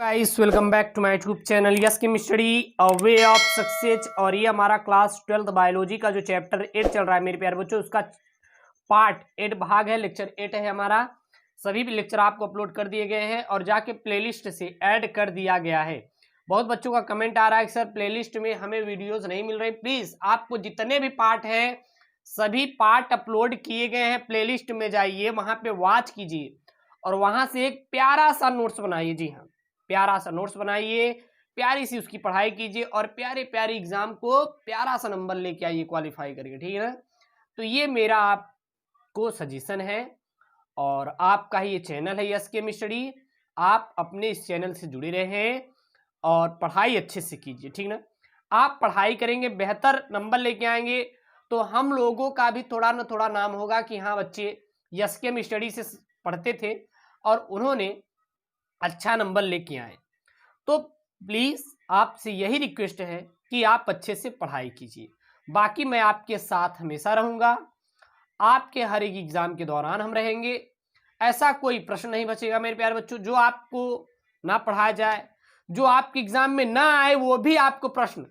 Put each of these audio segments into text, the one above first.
Guys welcome back to my YouTube channel yes chemistry way of success. और ये हमारा class 12th biology का जो चैप्टर 8 चल रहा है मेरे प्यारे बच्चों, उसका पार्ट 8 भाग है, लेक्चर 8 है हमारा। सभी भी लेक्चर आपको अपलोड कर दिए गए हैं और जाके प्लेलिस्ट से ऐड कर दिया गया है। बहुत बच्चों का कमेंट आ रहा है कि सर प्लेलिस्ट में हमें वीडियोज नहीं मिल रही। प्लीज आपको जितने भी पार्ट हैं सभी पार्ट अपलोड किए गए हैं, प्लेलिस्ट में जाइए, वहां पे वॉच कीजिए और वहां से एक प्यारा सा नोट्स बनाइए। जी हाँ, प्यारा सा नोट्स बनाइए, प्यारी सी उसकी पढ़ाई कीजिए और प्यारे प्यारे एग्जाम को प्यारा सा नंबर लेके आइए, क्वालिफाई करके, ठीक है ना। तो ये मेरा आपको सजेशन है और आपका ही ये चैनल है यस केमिस्ट्री। आप अपने इस चैनल से जुड़े रहें और पढ़ाई अच्छे से कीजिए, ठीक ना। आप पढ़ाई करेंगे, बेहतर नंबर लेके आएंगे तो हम लोगों का भी थोड़ा ना थोड़ा नाम होगा कि हाँ बच्चे यस केमिस्ट्री से पढ़ते थे और उन्होंने अच्छा नंबर लेके आए। तो प्लीज आपसे यही रिक्वेस्ट है कि आप अच्छे से पढ़ाई कीजिए। बाकी मैं आपके साथ हमेशा रहूंगा, आपके हर एक एग्जाम के दौरान हम रहेंगे। ऐसा कोई प्रश्न नहीं बचेगा मेरे प्यारे बच्चों जो आपको ना पढ़ाया जाए, जो आपके एग्जाम में ना आए वो भी आपको प्रश्न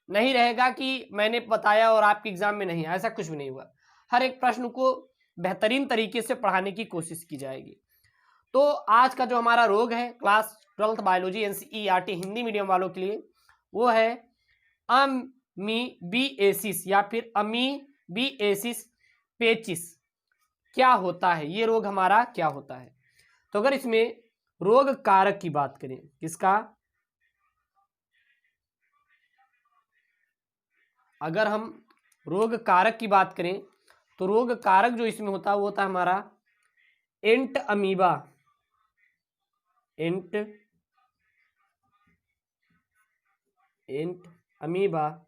नहीं रहेगा कि मैंने बताया और आपके एग्जाम में नहीं आया, ऐसा कुछ भी नहीं हुआ। हर एक प्रश्न को बेहतरीन तरीके से पढ़ाने की कोशिश की जाएगी। तो आज का जो हमारा रोग है class 12th biology NCERT Hindi medium वालों के लिए, वो है अमीबिएसिस या फिर अमीबिएसिस पेचिस। क्या होता है ये रोग, हमारा क्या होता है? तो अगर इसमें रोग कारक की बात करें, किसका, अगर हम रोग कारक की बात करें तो रोग कारक जो इसमें होता है वो होता है हमारा एंट अमीबा। एंट अमीबा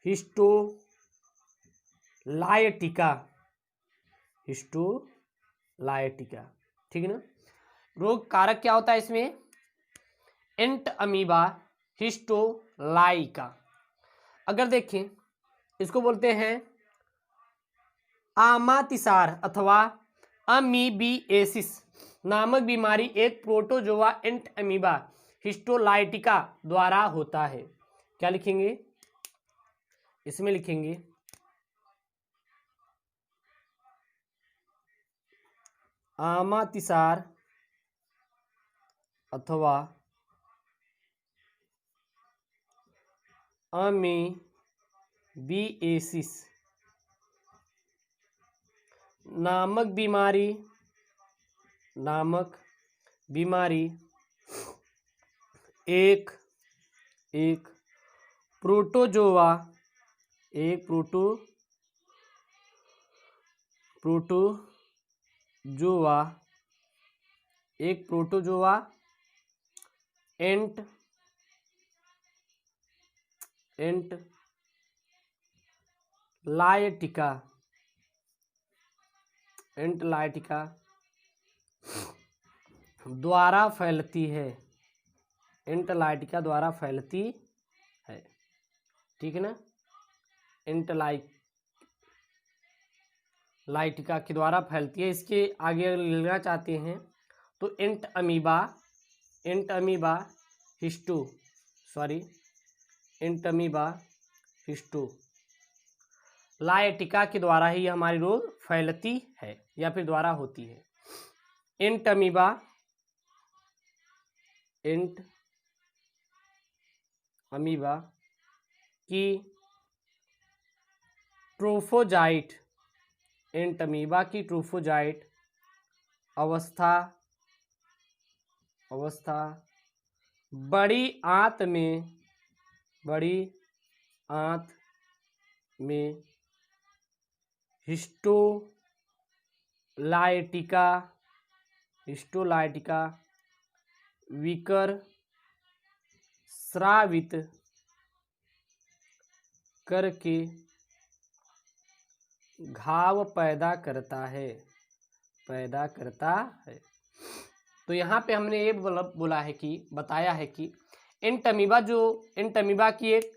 हिस्टोलाइटिका। ठीक है ना। रोग कारक क्या होता है इसमें? एंट अमीबा हिस्टोलाइका। अगर देखें इसको बोलते हैं आमातिसार अथवा अमीबिएसिस नामक बीमारी एक प्रोटोजोआ एंट अमीबा हिस्टोलाइटिका द्वारा होता है। क्या लिखेंगे इसमें? लिखेंगे आमातिसार अथवा अमीबिएसिस नामक बीमारी एक प्रोटोजोआ एंट लाइटिका द्वारा फैलती है। एंटलाइटिका द्वारा फैलती है, ठीक है ना। एंटलाइटिका के द्वारा फैलती है। इसके आगे लेना चाहते हैं तो एंट अमीबा हिस्टोलाइटिका के द्वारा ही हमारी रोग फैलती है या फिर द्वारा होती है। एंट अमीबा की ट्रोफोजाइट अवस्था बड़ी आंत में हिस्टोलाइटिका विकर स्रावित करके घाव पैदा करता है। तो यहाँ पे हमने ये बोला है कि बताया है कि एंट अमीबा की एक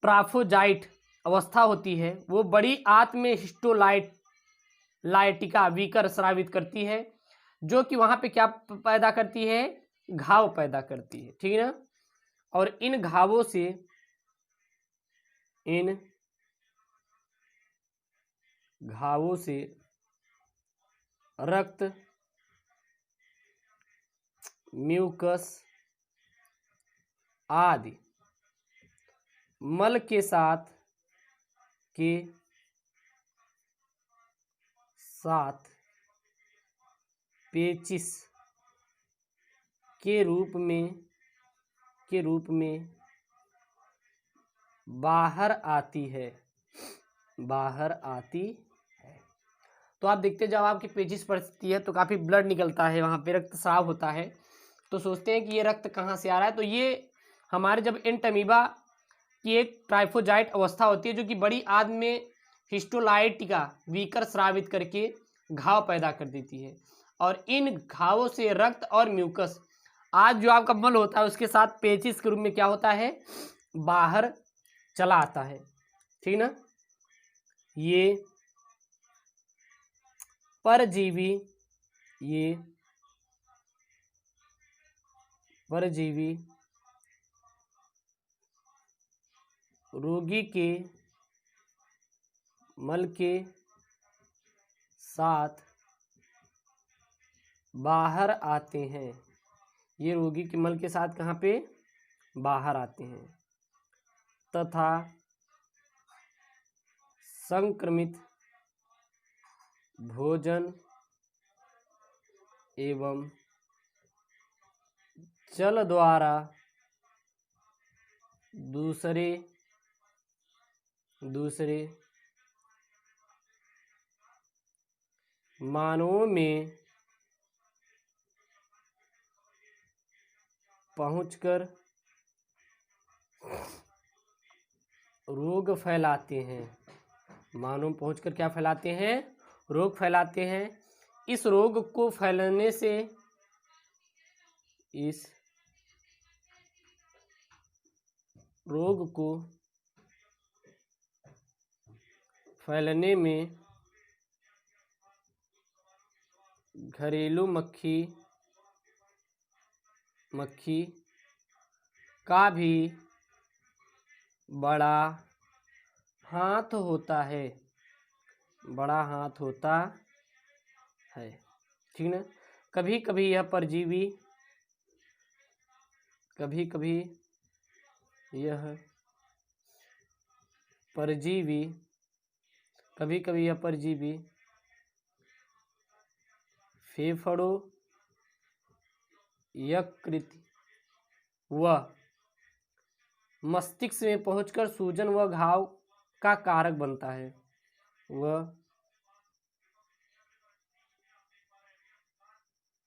ट्राफोजाइट अवस्था होती है, वो बड़ी आंत में हिस्टोलाइटिका विकर स्रावित करती है, जो कि वहां पे क्या पैदा करती है, घाव पैदा करती है, ठीक है ना। और इन घावों से रक्त, म्यूकस आदि मल के साथ पेचिश के रूप में बाहर आती है। तो आप देखते हैं जब आपकी पेचिश पड़ती है तो काफ़ी ब्लड निकलता है, वहाँ पे रक्तस्राव होता है। तो सोचते हैं कि ये रक्त कहाँ से आ रहा है, तो ये हमारे जब एंटमीबा की एक ट्राइफोजाइट अवस्था होती है जो कि बड़ी आंत में हिस्टोलाइटिका वीकर स्रावित करके घाव पैदा कर देती है। और इन घावों से रक्त और म्यूकस आज जो आपका मल होता है उसके साथ पेचिश के रूप में क्या होता है, बाहर चला आता है, ठीक ना। ये परजीवी रोगी के मल के साथ बाहर आते हैं। ये रोगी के मल के साथ कहाँ पे बाहर आते हैं तथा संक्रमित भोजन एवं जल द्वारा दूसरे मानवों में पहुंचकर रोग फैलाते हैं। मानव पहुंचकर क्या फैलाते हैं, रोग फैलाते हैं। इस रोग को फैलने में घरेलू मक्खी का भी बड़ा हाथ होता है, ठीक ना। कभी कभी यह परजीवी फेफड़ों, यकृत व मस्तिष्क में पहुंचकर सूजन व घाव का कारक बनता है।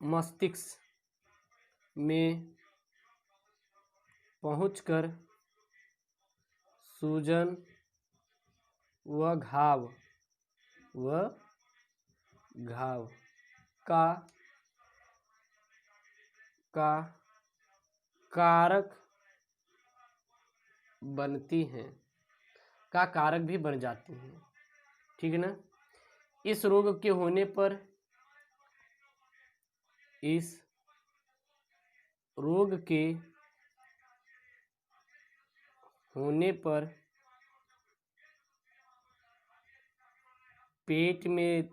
मस्तिष्क में पहुंचकर सूजन व घाव का कारक बनती हैं, का कारक भी बन जाती हैं, ठीक है ना। इस रोग के होने पर पेट में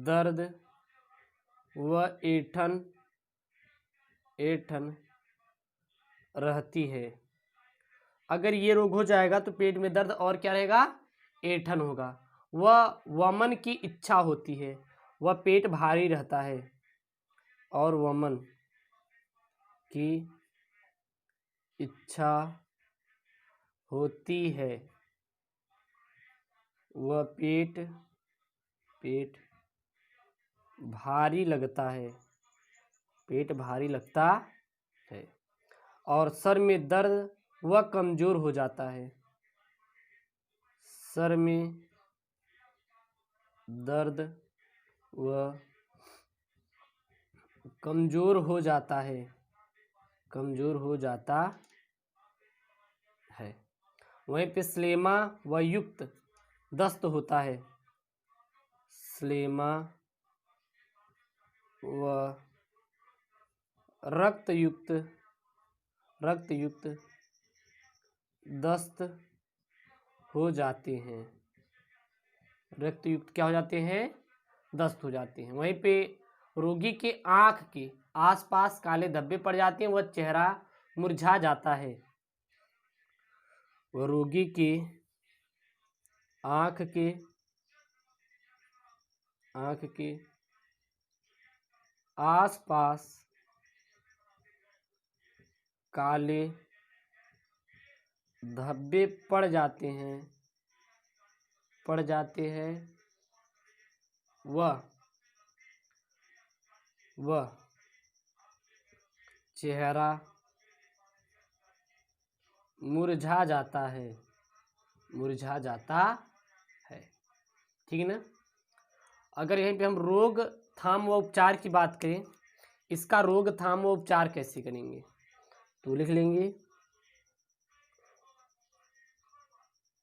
दर्द व ऐंठन रहती है। अगर ये रोग हो जाएगा तो पेट में दर्द और क्या रहेगा, ऐंठन होगा। वह वमन की इच्छा होती है, वह पेट भारी रहता है और वमन की इच्छा होती है। वह पेट भारी लगता है और सर में दर्द व कमजोर हो जाता है। सर में दर्द व कमजोर हो जाता है। वहीं पे स्लेमा व युक्त दस्त होता है। स्लेमा व रक्तयुक्त दस्त हो जाते हैं। रक्तयुक्त क्या हो जाते हैं? दस्त हो जाते हैं। वहीं पे रोगी के आंख के आसपास काले धब्बे पड़ जाते हैं, वह चेहरा मुरझा जाता है। वह रोगी के आंख के आसपास काले धब्बे पड़ जाते हैं वह चेहरा मुरझा जाता है। ठीक है ना। अगर यहीं पे हम रोकथाम व उपचार की बात करें, इसका रोकथाम व उपचार कैसे करेंगे, तो लिख लेंगे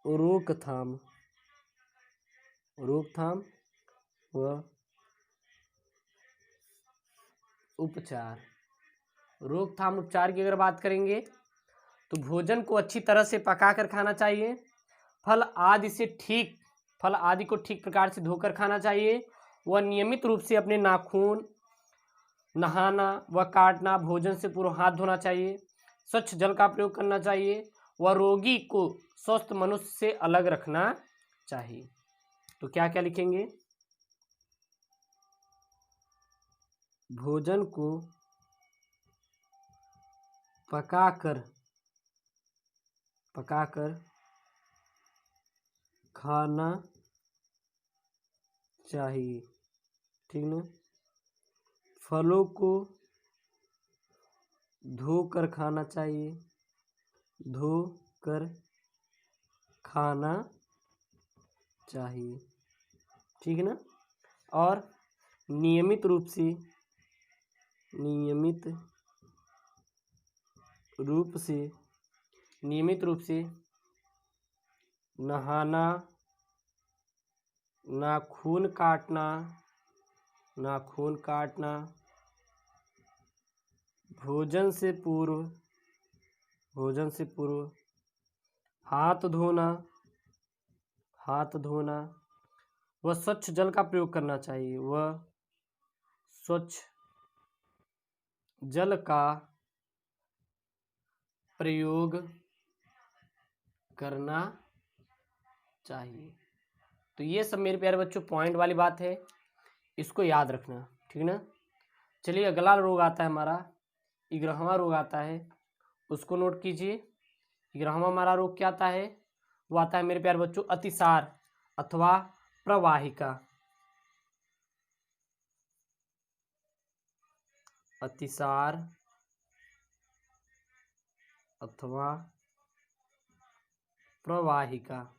रोकथाम व उपचार। रोकथाम उपचार की अगर बात करेंगे तो भोजन को अच्छी तरह से पकाकर खाना चाहिए। फल आदि को ठीक प्रकार से धोकर खाना चाहिए। वह नियमित रूप से अपने नाखून, नहाना व काटना, भोजन से पूर्व हाथ धोना चाहिए। स्वच्छ जल का प्रयोग करना चाहिए। वह रोगी को स्वस्थ मनुष्य से अलग रखना चाहिए। तो क्या क्या लिखेंगे? भोजन को पकाकर खाना चाहिए। ठीक ना। फलों को धोकर खाना चाहिए। ठीक है ना। और नियमित रूप से नहाना, नाखून काटना, भोजन से पूर्व हाथ धोना, वह स्वच्छ जल का प्रयोग करना चाहिए। तो ये सब मेरे प्यारे बच्चों पॉइंट वाली बात है, इसको याद रखना। ठीक ना। चलिए अगला रोग आता है हमारा 11वां रोग आता है, उसको नोट कीजिए। 11वां हमारा रोग क्या आता है? वो आता है मेरे प्यारे बच्चों अतिसार अथवा प्रवाहिका। अतिसार अथवा प्रवाहिका।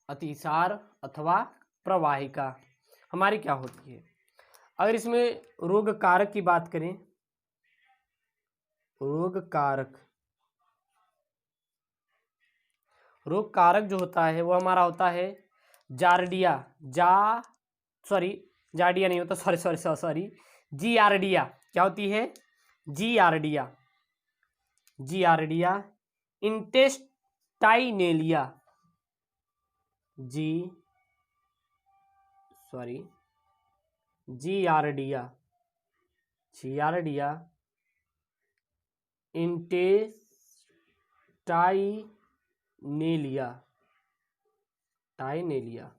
अतिसार अथवा प्रवाहिका हमारी क्या होती है? अगर इसमें रोग कारक की बात करें, रोग कारक जो होता है वो हमारा होता है जार्डिया नहीं होता, सॉरी जियार्डिया। क्या होती है? जियार्डिया इंटेस्टाइनेलिया, जियार्डिया टाइनेलिया।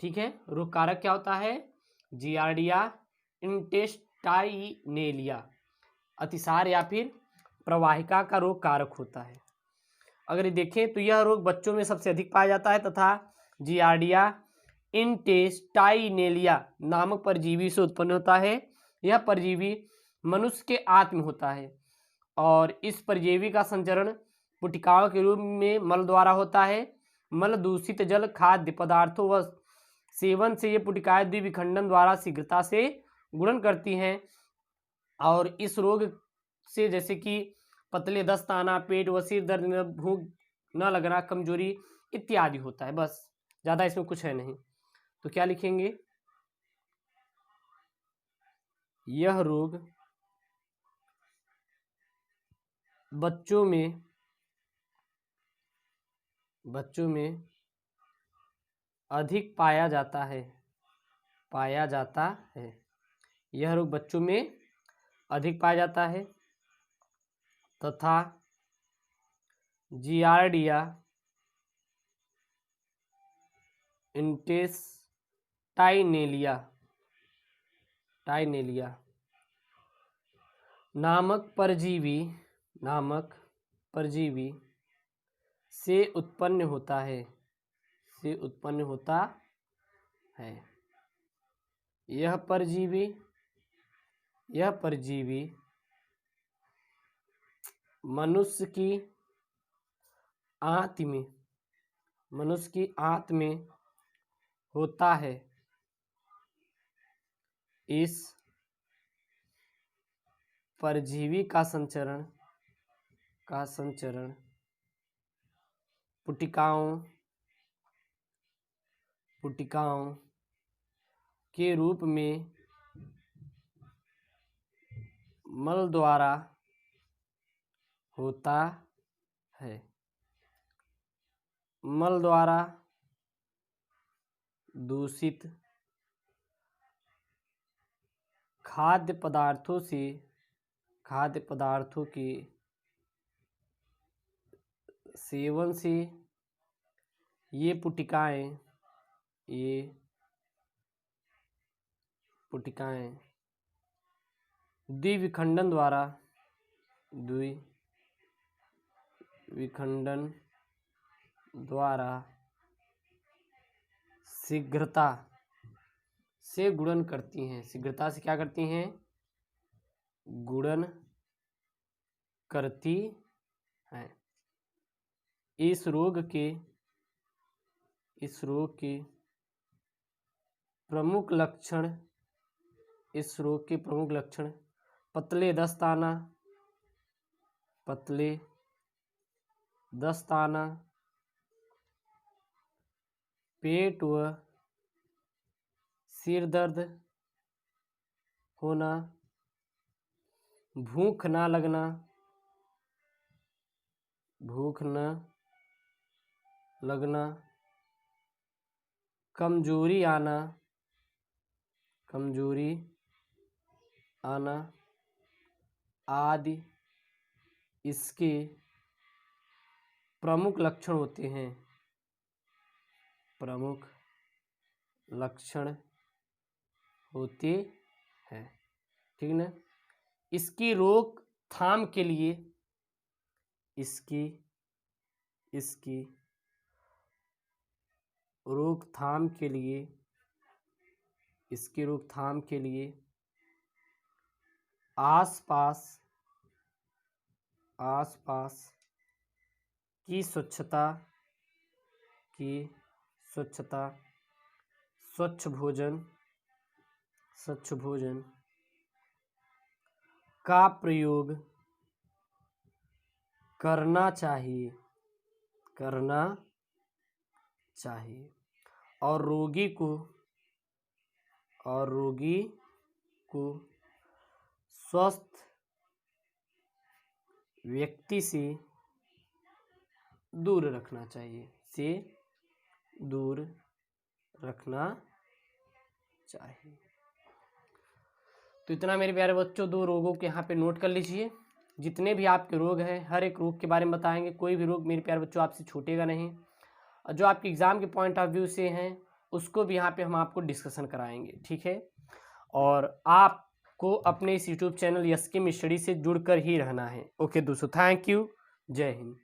ठीक है। रोग कारक क्या होता है? जियार्डिया इंटेस्टाइनेलिया, अतिसार या फिर प्रवाहिका का रोग कारक होता है। अगर ये देखें तो यह रोग बच्चों में सबसे अधिक पाया जाता है तथा जियार्डिया इंटेस्टाइनेलिया नामक परजीवी से उत्पन्न होता है। यह परजीवी मनुष्य के आंत में होता है और इस परजीवी का संचरण पुटिकाओं के रूप में मल द्वारा होता है। मल, दूषित जल, खाद्य पदार्थों व सेवन से ये पुटिकाएं द्विविखंडन द्वारा शीघ्रता से गुणन करती हैं और इस रोग से जैसे कि पतले दस्त आना, पेट व सिर दर्द में, भूख न लगना, कमजोरी इत्यादि होता है। बस ज़्यादा इसमें कुछ है नहीं। तो क्या लिखेंगे, यह रोग बच्चों में अधिक पाया जाता है, यह रोग बच्चों में अधिक पाया जाता है तथा जियार्डिया इंटेस्टाइनेलिया नामक परजीवी से उत्पन्न होता है, यह परजीवी मनुष्य की आंत में होता है। इस परजीवी का संचरण पुटिकाओं के रूप में मल द्वारा होता है। मल द्वारा दूषित खाद्य पदार्थों के सेवन से ये पुटिकाएं द्विविखंडन द्वारा शीघ्रता से गुणन करती हैं। शीघ्रता से क्या करती हैं, गुणन करती हैं। इस रोग के प्रमुख लक्षण पतले दस्ताना, पेट व सिर दर्द होना, भूख न लगना, कमजोरी आना आदि इसके प्रमुख लक्षण होते हैं। ठीक ना। इसकी रोकथाम के लिए आसपास की स्वच्छता, स्वच्छ भोजन का प्रयोग करना चाहिए और रोगी को स्वस्थ व्यक्ति से दूर रखना चाहिए, तो इतना मेरे प्यारे बच्चों, 2 रोगों के यहाँ पे नोट कर लीजिए। जितने भी आपके रोग हैं, हर एक रोग के बारे में बताएंगे। कोई भी रोग मेरे प्यारे बच्चों आपसे छूटेगा नहीं, और जो आपके एग्ज़ाम के पॉइंट ऑफ व्यू से हैं उसको भी यहाँ पे हम आपको डिस्कशन कराएंगे। ठीक है, और आपको अपने इस यूट्यूब चैनल यस केम स्टडी से जुड़कर ही रहना है। ओके दोस्तों, थैंक यू, जय हिंद।